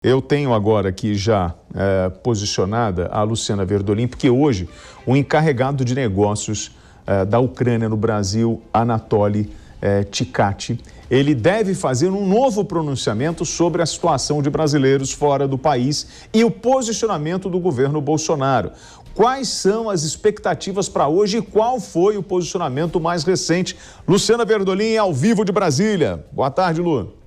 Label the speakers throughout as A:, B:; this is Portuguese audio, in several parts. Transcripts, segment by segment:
A: Eu tenho agora aqui já posicionada a Luciana Verdolim, porque hoje o encarregado de negócios da Ucrânia no Brasil, Anatoly Tkach, ele deve fazer um novo pronunciamento sobre a situação de brasileiros fora do país e o posicionamento do governo Bolsonaro. Quais são as expectativas para hoje e qual foi o posicionamento mais recente? Luciana Verdolim, ao vivo de Brasília. Boa tarde, Lu.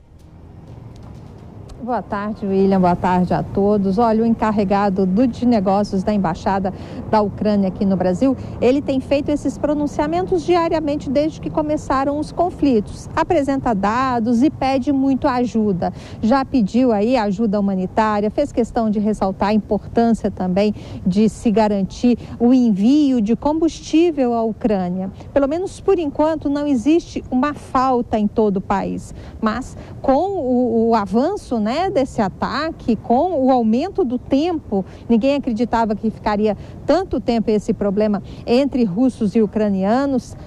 B: Boa tarde, William. Boa tarde a todos. Olha, o encarregado de negócios da Embaixada da Ucrânia aqui no Brasil, ele tem feito esses pronunciamentos diariamente desde que começaram os conflitos. Apresenta dados e pede muito ajuda. Já pediu aí ajuda humanitária, fez questão de ressaltar a importância também de se garantir o envio de combustível à Ucrânia. Pelo menos por enquanto não existe uma falta em todo o país, mas com o avanço, desse ataque, com o aumento do tempo, ninguém acreditava que ficaria tanto tempo esse problema entre russos e ucranianos,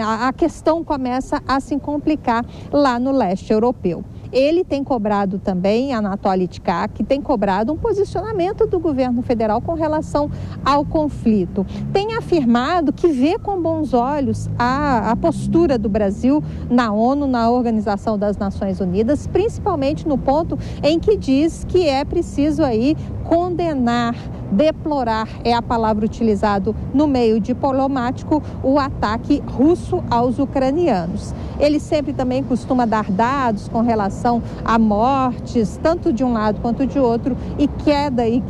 B: a questão começa a se complicar lá no leste europeu. Ele tem cobrado também, Anatoly Tkach, tem cobrado um posicionamento do governo federal com relação ao conflito. Tem afirmado que vê com bons olhos a postura do Brasil na ONU, na Organização das Nações Unidas, principalmente no ponto em que diz que é preciso aí condenar, deplorar, é a palavra utilizada no meio diplomático, o ataque russo aos ucranianos. Ele sempre também costuma dar dados com relação a mortes, tanto de um lado quanto de outro, e queda e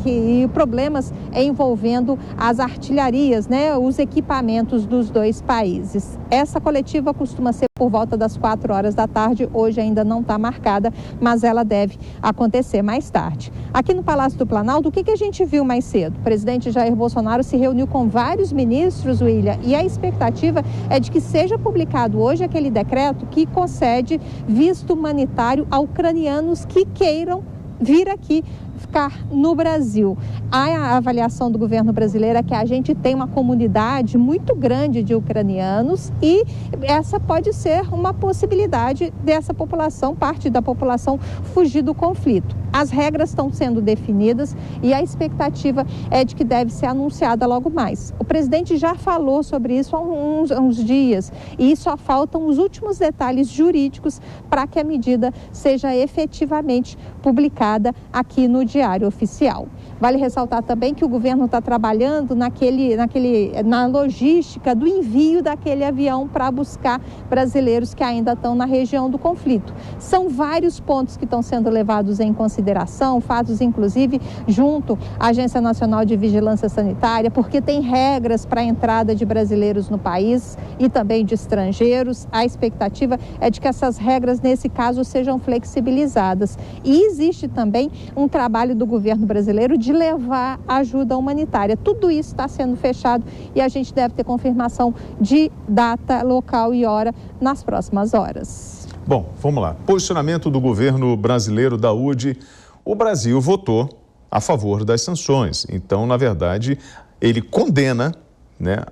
B: problemas envolvendo as artilharias, os equipamentos dos dois países. Essa coletiva costuma ser por volta das 4 horas da tarde, hoje ainda não está marcada, mas ela deve acontecer mais tarde. Aqui no Palácio do Planalto, o que a gente viu mais cedo? O presidente Jair Bolsonaro se reuniu com vários ministros, William, e a expectativa é de que seja publicado hoje aquele decreto que concede visto humanitário a ucranianos que queiram vir aqui ficar no Brasil. A avaliação do governo brasileiro é que a gente tem uma comunidade muito grande de ucranianos e essa pode ser uma possibilidade dessa população, parte da população, fugir do conflito. As regras estão sendo definidas e a expectativa é de que deve ser anunciada logo mais. O presidente já falou sobre isso há uns dias e só faltam os últimos detalhes jurídicos para que a medida seja efetivamente publicada aqui no Diário Oficial. Vale ressaltar também que o governo está trabalhando na logística do envio daquele avião para buscar brasileiros que ainda estão na região do conflito. São vários pontos que estão sendo levados em consideração, fatos inclusive junto à Agência Nacional de Vigilância Sanitária, porque tem regras para a entrada de brasileiros no país e também de estrangeiros. A expectativa é de que essas regras, nesse caso, sejam flexibilizadas. E existe também um trabalho do governo brasileiro de levar ajuda humanitária. Tudo isso está sendo fechado e a gente deve ter confirmação de data, local e hora nas próximas horas.
A: Bom, vamos lá. Posicionamento do governo brasileiro da UD. O Brasil votou a favor das sanções. Então, na verdade, ele condena,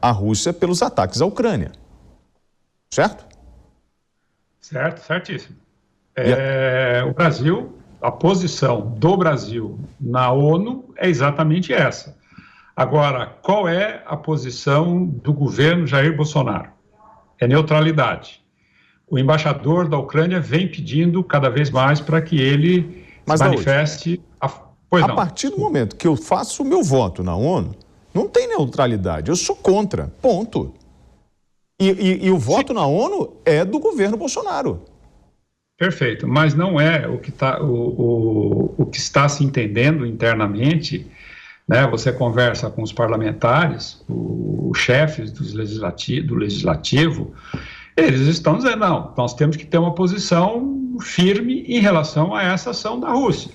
A: a Rússia pelos ataques à Ucrânia. Certo?
C: Certo, certíssimo. O Brasil... A posição do Brasil na ONU é exatamente essa. Agora, qual é a posição do governo Jair Bolsonaro? É neutralidade. O embaixador da Ucrânia vem pedindo cada vez mais para que ele se manifeste...
A: A partir do momento que eu faço o meu voto na ONU, não tem neutralidade, eu sou contra, ponto. E o voto na ONU é do governo Bolsonaro.
C: Perfeito, mas não é o que está se entendendo internamente, Você conversa com os parlamentares, os chefes do legislativo, eles estão dizendo, não, nós temos que ter uma posição firme em relação a essa ação da Rússia.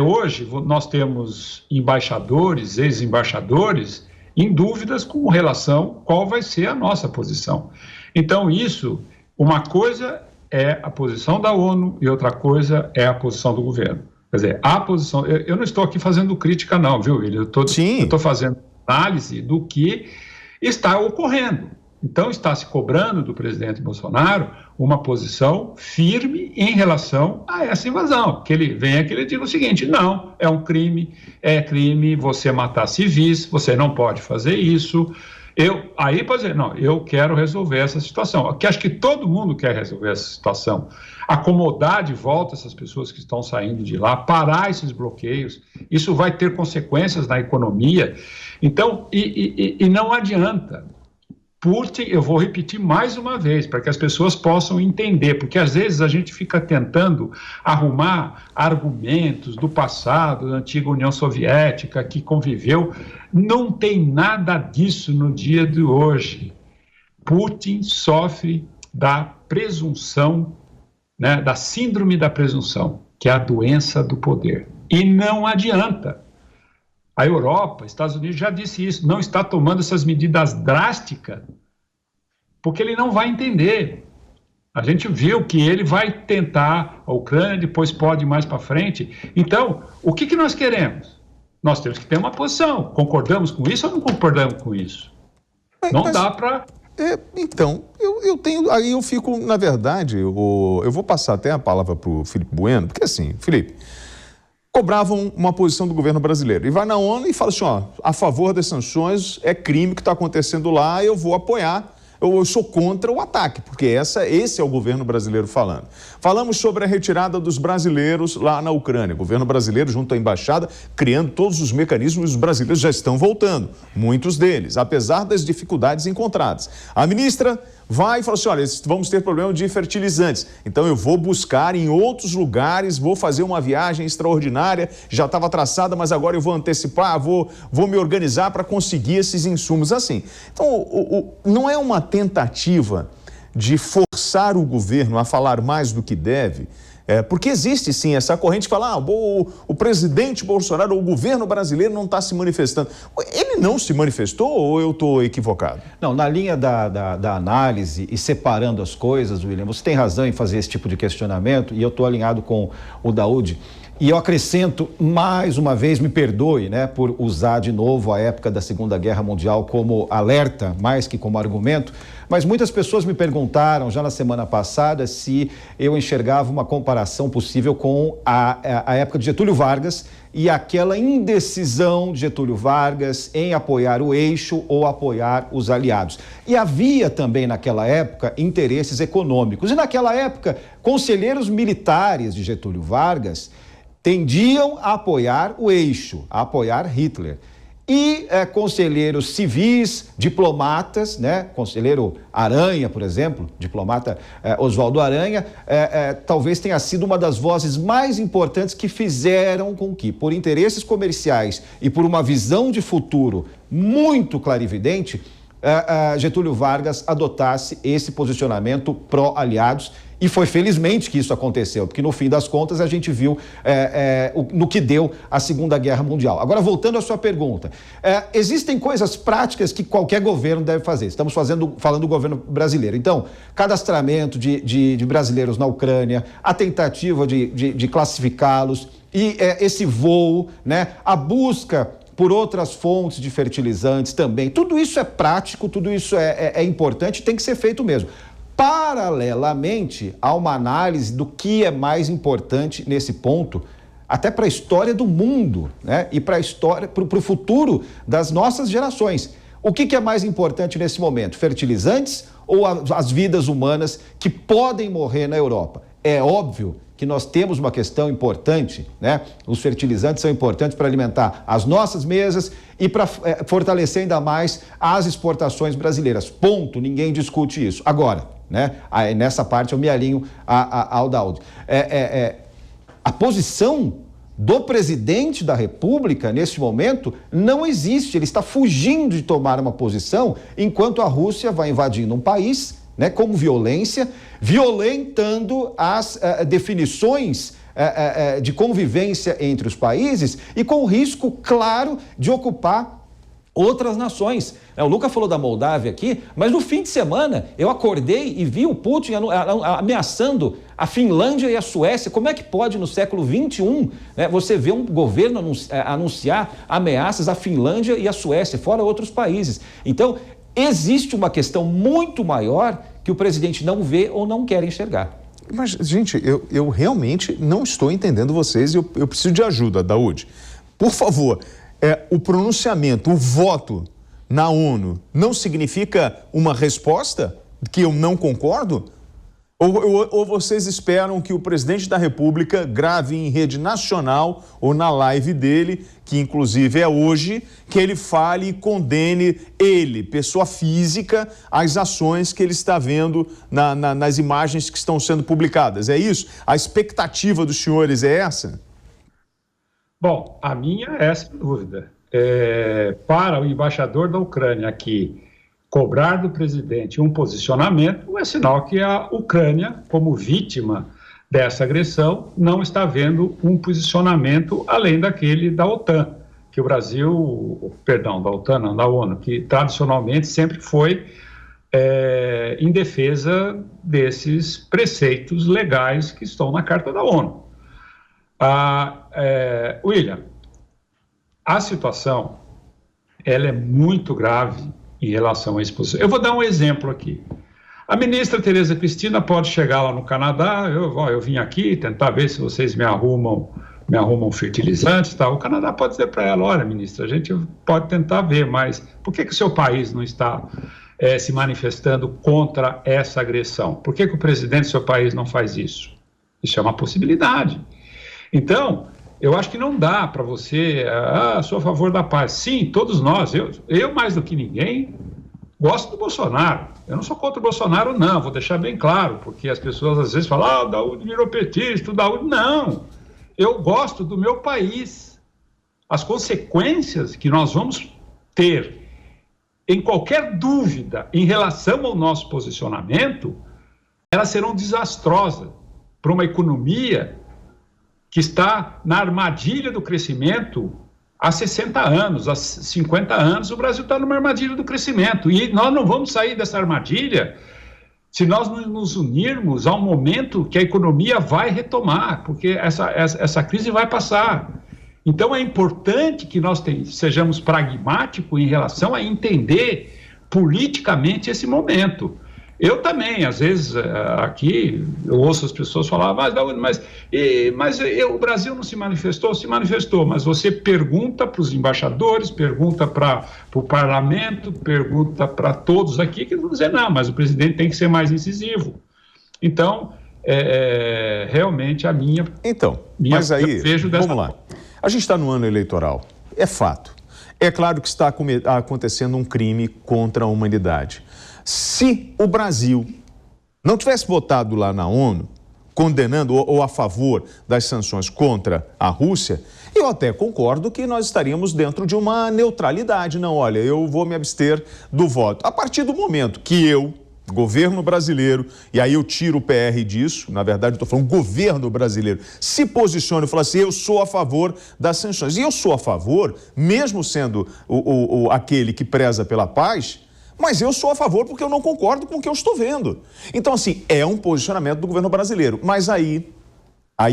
C: Hoje, nós temos embaixadores, ex-embaixadores, em dúvidas com relação a qual vai ser a nossa posição. Então, uma coisa é a posição da ONU e outra coisa é a posição do governo. Quer dizer, a posição... Eu não estou aqui fazendo crítica não, viu, William? Eu estou fazendo análise do que está ocorrendo. Então, está se cobrando do presidente Bolsonaro uma posição firme em relação a essa invasão. Que ele venha que ele diga o seguinte: não, é um crime, é crime você matar civis, você não pode fazer isso. Aí pode dizer, não, eu quero resolver essa situação. Que acho que todo mundo quer resolver essa situação. Acomodar de volta essas pessoas que estão saindo de lá, parar esses bloqueios, isso vai ter consequências na economia. Então, e não adianta. Putin, eu vou repetir mais uma vez, para que as pessoas possam entender, porque às vezes a gente fica tentando arrumar argumentos do passado, da antiga União Soviética, que conviveu. Não tem nada disso no dia de hoje. Putin sofre da presunção, né, da síndrome da presunção, que é a doença do poder. E não adianta. A Europa, Estados Unidos já disse isso, não está tomando essas medidas drásticas, porque ele não vai entender. A gente viu que ele vai tentar a Ucrânia, depois pode ir mais para frente. Então, o que nós queremos? Nós temos que ter uma posição. Concordamos com isso ou não concordamos com isso? Não dá para...
A: Então, eu tenho... Aí eu fico, na verdade, eu vou passar até a palavra para o Felipe Bueno, porque assim, Felipe... cobravam uma posição do governo brasileiro. E vai na ONU e fala assim, ó, a favor das sanções, é crime que está acontecendo lá, eu vou apoiar, eu sou contra o ataque, porque esse é o governo brasileiro falando. Falamos sobre a retirada dos brasileiros lá na Ucrânia. O governo brasileiro, junto à embaixada, criando todos os mecanismos, os brasileiros já estão voltando, muitos deles, apesar das dificuldades encontradas. A ministra vai e fala assim, olha, vamos ter problema de fertilizantes, então eu vou buscar em outros lugares, vou fazer uma viagem extraordinária, já estava traçada, mas agora eu vou antecipar, vou me organizar para conseguir esses insumos assim. Então, não é uma tentativa de forçar o governo a falar mais do que deve, porque existe sim essa corrente que fala, o presidente Bolsonaro, o governo brasileiro não está se manifestando. Ele não se manifestou ou eu estou equivocado?
D: Não, na linha da análise e separando as coisas, William, você tem razão em fazer esse tipo de questionamento e eu estou alinhado com o Daúde. E eu acrescento, mais uma vez, me perdoe, né, por usar de novo a época da Segunda Guerra Mundial como alerta, mais que como argumento, mas muitas pessoas me perguntaram já na semana passada se eu enxergava uma comparação possível com a época de Getúlio Vargas e aquela indecisão de Getúlio Vargas em apoiar o eixo ou apoiar os aliados. E havia também naquela época interesses econômicos. E naquela época, conselheiros militares de Getúlio Vargas tendiam a apoiar o eixo, a apoiar Hitler. E conselheiros civis, diplomatas, né? Conselheiro Aranha, por exemplo, diplomata Oswaldo Aranha, talvez tenha sido uma das vozes mais importantes que fizeram com que, por interesses comerciais e por uma visão de futuro muito clarividente, Getúlio Vargas adotasse esse posicionamento pró-aliados. E foi felizmente que isso aconteceu, porque no fim das contas a gente viu no que deu a Segunda Guerra Mundial. Agora, voltando à sua pergunta, existem coisas práticas que qualquer governo deve fazer. Estamos falando do governo brasileiro. Então, cadastramento de brasileiros na Ucrânia, a tentativa de classificá-los e esse voo, né, a busca por outras fontes de fertilizantes também. Tudo isso é prático, tudo isso é importante e tem que ser feito mesmo. Paralelamente, há uma análise do que é mais importante nesse ponto, até para a história do mundo, né? E para o futuro das nossas gerações. O que é mais importante nesse momento? Fertilizantes ou as vidas humanas que podem morrer na Europa? É óbvio que nós temos uma questão importante, né? Os fertilizantes são importantes para alimentar as nossas mesas e para fortalecer ainda mais as exportações brasileiras. Ponto, ninguém discute isso. Agora, né? Nessa parte eu me alinho ao Daúde. A posição do presidente da República, neste momento, não existe. Ele está fugindo de tomar uma posição enquanto a Rússia vai invadindo um país, né, como violência, violentando as definições de convivência entre os países e com o risco, claro, de ocupar outras nações. O Luca falou da Moldávia aqui, mas no fim de semana eu acordei e vi o Putin ameaçando a Finlândia e a Suécia. Como é que pode, no século XXI, né, você ver um governo anunciar ameaças à Finlândia e à Suécia, fora outros países? Então, existe uma questão muito maior que o presidente não vê ou não quer enxergar.
A: Mas, gente, eu realmente não estou entendendo vocês e eu preciso de ajuda, Daúde. Por favor, o pronunciamento, o voto na ONU não significa uma resposta que eu não concordo? Ou vocês esperam que o presidente da República grave em rede nacional ou na live dele, que inclusive é hoje, que ele fale e condene ele, pessoa física, as ações que ele está vendo nas imagens que estão sendo publicadas? É isso? A expectativa dos senhores é essa?
C: Bom, a minha é sem dúvida. Para o embaixador da Ucrânia aqui cobrar do presidente um posicionamento é sinal que a Ucrânia, como vítima dessa agressão, não está vendo um posicionamento além daquele da OTAN, que o Brasil, perdão, da OTAN não, da ONU, que tradicionalmente sempre foi em defesa desses preceitos legais que estão na Carta da ONU. William, a situação ela é muito grave em relação à exposição. Eu vou dar um exemplo aqui. A ministra Tereza Cristina pode chegar lá no Canadá, eu vim aqui tentar ver se vocês me arrumam fertilizantes, tá? O Canadá pode dizer para ela, olha, ministra, a gente pode tentar ver, mas por que o seu país não está se manifestando contra essa agressão? Por que o presidente do seu país não faz isso? Isso é uma possibilidade. Então, eu acho que não dá para você, sou a favor da paz. Sim, todos nós, eu mais do que ninguém, gosto do Bolsonaro. Eu não sou contra o Bolsonaro, não, vou deixar bem claro, porque as pessoas às vezes falam, o Daúde virou petista, o Daúde... Não, eu gosto do meu país. As consequências que nós vamos ter em qualquer dúvida em relação ao nosso posicionamento, elas serão desastrosas para uma economia que está na armadilha do crescimento há 60 anos, há 50 anos, o Brasil está numa armadilha do crescimento. E nós não vamos sair dessa armadilha se nós não nos unirmos a um momento que a economia vai retomar, porque essa crise vai passar. Então, é importante que nós sejamos pragmáticos em relação a entender politicamente esse momento. Eu também, às vezes, aqui, eu ouço as pessoas falar, mas o Brasil não se manifestou? Se manifestou, mas você pergunta para os embaixadores, pergunta para o parlamento, pergunta para todos aqui, que vão dizer, não, mas o presidente tem que ser mais incisivo. Então, realmente a minha...
A: Então, mas aí, vamos lá. A gente está no ano eleitoral, é fato. É claro que está acontecendo um crime contra a humanidade. Se o Brasil não tivesse votado lá na ONU, condenando ou a favor das sanções contra a Rússia, eu até concordo que nós estaríamos dentro de uma neutralidade. Não, olha, eu vou me abster do voto. A partir do momento que governo brasileiro, e aí eu tiro o PR disso, na verdade eu estou falando governo brasileiro, se posiciona e fala assim, eu sou a favor das sanções. E eu sou a favor, mesmo sendo aquele que preza pela paz, mas eu sou a favor porque eu não concordo com o que eu estou vendo. Então, assim, é um posicionamento do governo brasileiro. Mas aí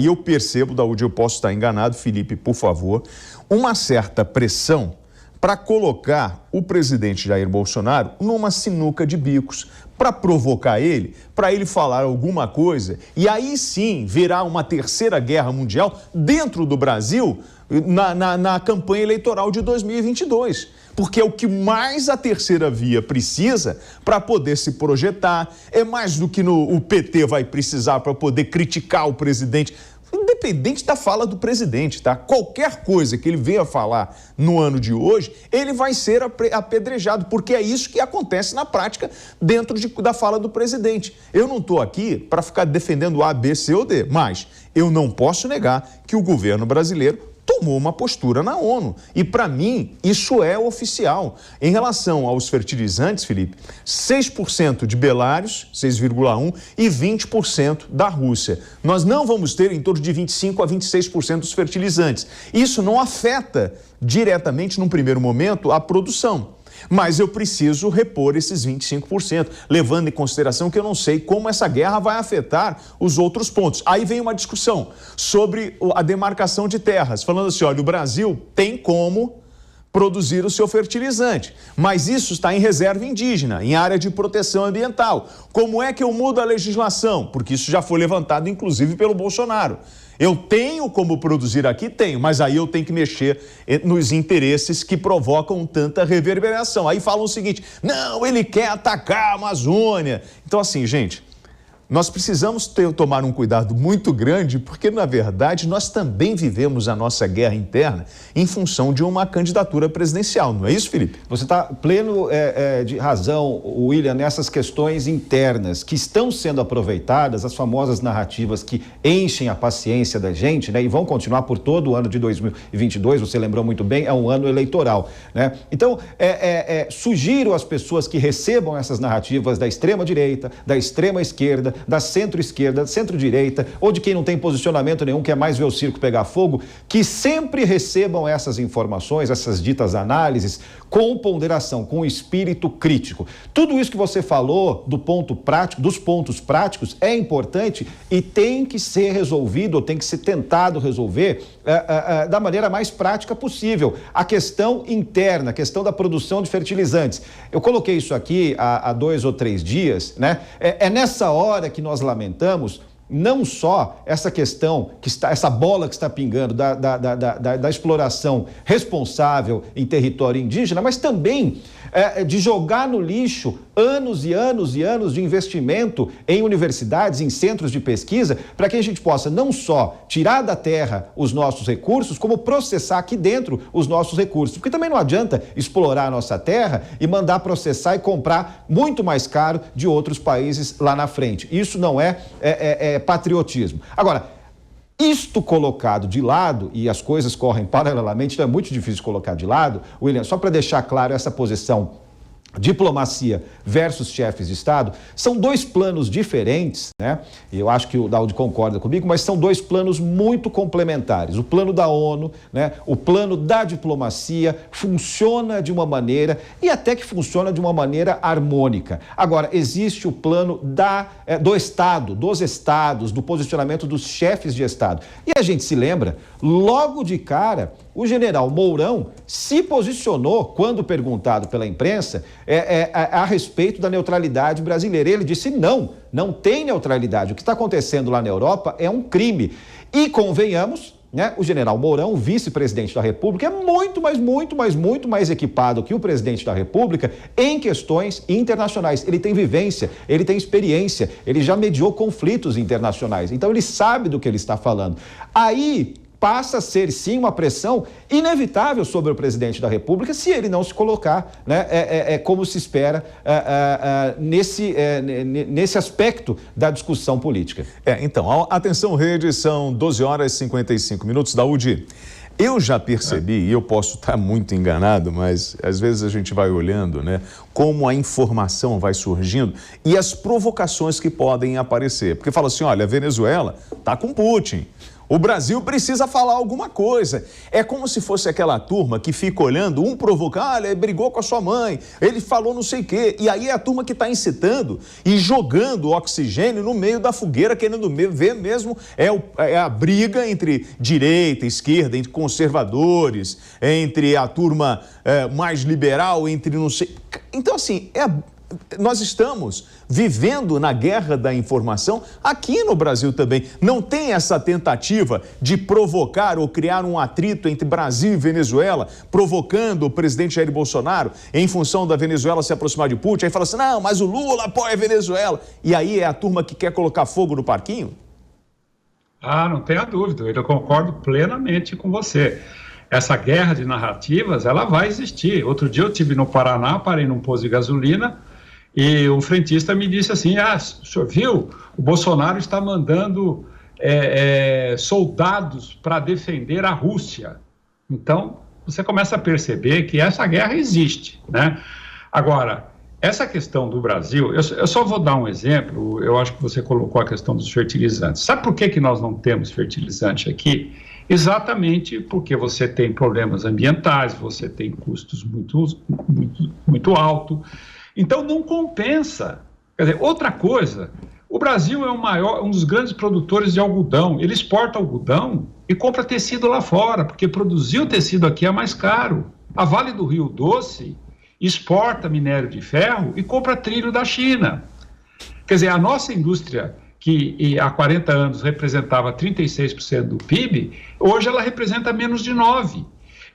A: eu percebo, Daúde, eu posso estar enganado, Felipe, por favor, uma certa pressão para colocar o presidente Jair Bolsonaro numa sinuca de bicos, para provocar ele, para ele falar alguma coisa, e aí sim virá uma terceira guerra mundial dentro do Brasil na campanha eleitoral de 2022. Porque é o que mais a terceira via precisa para poder se projetar, é mais do que o PT vai precisar para poder criticar o presidente, independente da fala do presidente, tá? Qualquer coisa que ele venha falar no ano de hoje, ele vai ser apedrejado, porque é isso que acontece na prática dentro da fala do presidente. Eu não estou aqui para ficar defendendo A, B, C ou D, mas eu não posso negar que o governo brasileiro tomou uma postura na ONU. E, para mim, isso é oficial. Em relação aos fertilizantes, Felipe, 6% de Belarus, 6,1%, e 20% da Rússia. Nós não vamos ter em torno de 25% a 26% dos fertilizantes. Isso não afeta diretamente, num primeiro momento, a produção. Mas eu preciso repor esses 25%, levando em consideração que eu não sei como essa guerra vai afetar os outros pontos. Aí vem uma discussão sobre a demarcação de terras, falando assim, olha, o Brasil tem como produzir o seu fertilizante. Mas isso está em reserva indígena, em área de proteção ambiental. Como é que eu mudo a legislação? Porque isso já foi levantado, inclusive, pelo Bolsonaro. Eu tenho como produzir aqui? Tenho, mas aí eu tenho que mexer nos interesses que provocam tanta reverberação. Aí falam o seguinte, não, ele quer atacar a Amazônia. Então, assim, gente, nós precisamos tomar um cuidado muito grande, porque, na verdade, nós também vivemos a nossa guerra interna em função de uma candidatura presidencial. Não é isso, Felipe?
D: Você está pleno de razão, William, nessas questões internas que estão sendo aproveitadas, as famosas narrativas que enchem a paciência da gente, né, e vão continuar por todo o ano de 2022, você lembrou muito bem, é um ano eleitoral, né? Então, sugiro às pessoas que recebam essas narrativas da extrema-direita, da extrema-esquerda, da centro-esquerda, da centro-direita, ou de quem não tem posicionamento nenhum, quer mais ver o circo pegar fogo, que sempre recebam essas informações, essas ditas análises, com ponderação, com espírito crítico. Tudo isso que você falou do ponto prático, dos pontos práticos, é importante e tem que ser resolvido, ou tem que ser tentado resolver da maneira mais prática possível. A questão interna, a questão da produção de fertilizantes. Eu coloquei isso aqui há 2 ou 3 dias, né? É nessa hora que nós lamentamos não só essa questão, essa bola que está pingando da exploração responsável em território indígena, mas também de jogar no lixo anos e anos e anos de investimento em universidades, em centros de pesquisa, para que a gente possa não só tirar da terra os nossos recursos, como processar aqui dentro os nossos recursos. Porque também não adianta explorar a nossa terra e mandar processar e comprar muito mais caro de outros países lá na frente. Isso não é patriotismo. Agora, isto colocado de lado, e as coisas correm paralelamente, então é muito difícil colocar de lado, William, só para deixar claro essa posição, diplomacia versus chefes de Estado, são 2 planos diferentes, né? E eu acho que o Daudi concorda comigo, mas são 2 planos muito complementares. O plano da ONU, né? O plano da diplomacia funciona de uma maneira e até que funciona de uma maneira harmônica. Agora, existe o plano do Estado, dos Estados, do posicionamento dos chefes de Estado. E a gente se lembra, logo de cara, o general Mourão se posicionou, quando perguntado pela imprensa, a respeito da neutralidade brasileira. Ele disse, não tem neutralidade. O que está acontecendo lá na Europa é um crime. E convenhamos, né, o general Mourão, o vice-presidente da República, é muito mais equipado que o presidente da República em questões internacionais. Ele tem vivência, ele tem experiência, ele já mediou conflitos internacionais. Então, ele sabe do que ele está falando. Aí passa a ser, sim, uma pressão inevitável sobre o presidente da República se ele não se colocar, né, como se espera nesse aspecto da discussão política.
A: Então, atenção rede, são 12 horas e 55 minutos. Daudi, eu já percebi, e eu posso estar muito enganado, mas às vezes a gente vai olhando, né, como a informação vai surgindo e as provocações que podem aparecer. Porque fala assim, olha, a Venezuela está com Putin. O Brasil precisa falar alguma coisa. É como se fosse aquela turma que fica olhando, um provocar, ele brigou com a sua mãe, ele falou não sei o quê. E aí é a turma que está incitando e jogando oxigênio no meio da fogueira, querendo ver mesmo a briga entre direita, esquerda, entre conservadores, entre a turma mais liberal, entre não sei... Então, assim, nós estamos vivendo na guerra da informação aqui no Brasil também. Não tem essa tentativa de provocar ou criar um atrito entre Brasil e Venezuela, provocando o presidente Jair Bolsonaro em função da Venezuela se aproximar de Putin. Aí fala assim, não, mas o Lula apoia a Venezuela. E aí é a turma que quer colocar fogo no parquinho?
C: Não tenha dúvida, eu concordo plenamente com você. Essa guerra de narrativas, ela vai existir. Outro dia eu estive no Paraná, parei num posto de gasolina, e um frentista me disse assim, o senhor viu? O Bolsonaro está mandando soldados para defender a Rússia. Então, você começa a perceber que essa guerra existe, né? Agora, essa questão do Brasil, eu só vou dar um exemplo, eu acho que você colocou a questão dos fertilizantes. Sabe por que nós não temos fertilizante aqui? Exatamente porque você tem problemas ambientais, você tem custos muito altos. Então, não compensa. Quer dizer, outra coisa, o Brasil é um dos grandes produtores de algodão. Ele exporta algodão e compra tecido lá fora, porque produzir o tecido aqui é mais caro. A Vale do Rio Doce exporta minério de ferro e compra trilho da China. Quer dizer, a nossa indústria, que há 40 anos representava 36% do PIB, hoje ela representa menos de 9%.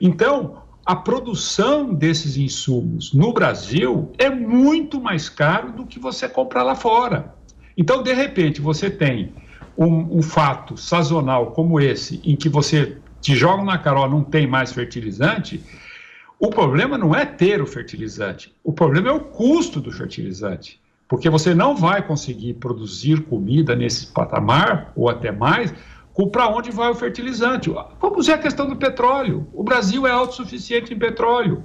C: Então, a produção desses insumos no Brasil é muito mais caro do que você comprar lá fora. Então, de repente, você tem um fato sazonal como esse, em que você te joga na cara, não tem mais fertilizante. O problema não é ter o fertilizante, o problema é o custo do fertilizante, porque você não vai conseguir produzir comida nesse patamar, ou até mais, para onde vai o fertilizante. Vamos ver a questão do petróleo. O Brasil é autossuficiente em petróleo,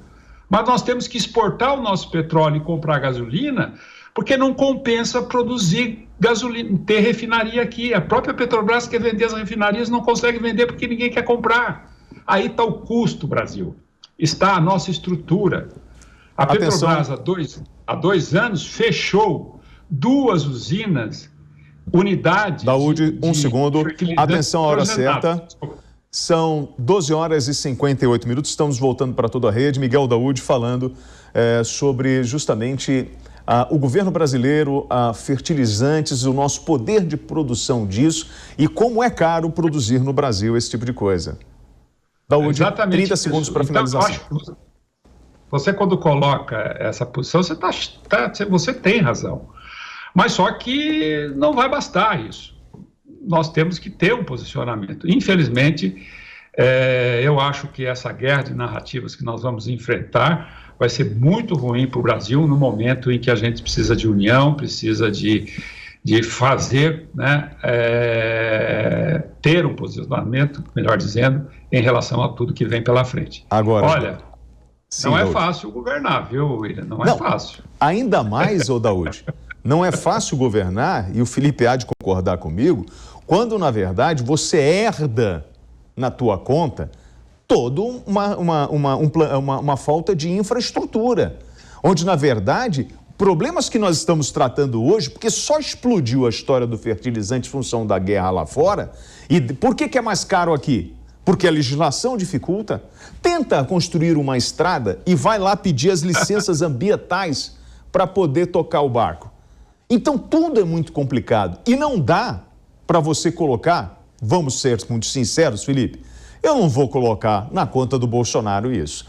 C: mas nós temos que exportar o nosso petróleo e comprar gasolina, porque não compensa produzir gasolina, ter refinaria aqui. A própria Petrobras quer vender as refinarias, não consegue vender porque ninguém quer comprar. Aí está o custo, Brasil. Está a nossa estrutura. A Petrobras, há dois anos, fechou 2 usinas, unidades...
A: Daúde, um segundo. Atenção à hora certa. São 12 horas e 58 minutos. Estamos voltando para toda a rede. Miguel Daúde falando sobre justamente o governo brasileiro, fertilizantes, o nosso poder de produção disso e como é caro produzir no Brasil esse tipo de coisa. Daúde, 30 segundos para finalização.
C: Então, você, quando coloca essa posição, você tem razão. Mas só que não vai bastar isso. Nós temos que ter um posicionamento. Infelizmente, eu acho que essa guerra de narrativas que nós vamos enfrentar vai ser muito ruim para o Brasil no momento em que a gente precisa de união, precisa de fazer, né, ter um posicionamento, melhor dizendo, em relação a tudo que vem pela frente.
A: Agora,
C: olha,
A: sim,
C: não é
A: Daúde.
C: Fácil governar, viu, William? Não é fácil.
A: Ainda mais, Daúde, não é fácil governar, e o Felipe há de concordar comigo, quando, na verdade, você herda na tua conta toda uma falta de infraestrutura, onde, na verdade, problemas que nós estamos tratando hoje, porque só explodiu a história do fertilizante em função da guerra lá fora, e por que é mais caro aqui? Porque a legislação dificulta. Tenta construir uma estrada e vai lá pedir as licenças ambientais para poder tocar o barco. Então, tudo é muito complicado. E não dá para você colocar, vamos ser muito sinceros, Felipe, eu não vou colocar na conta do Bolsonaro isso.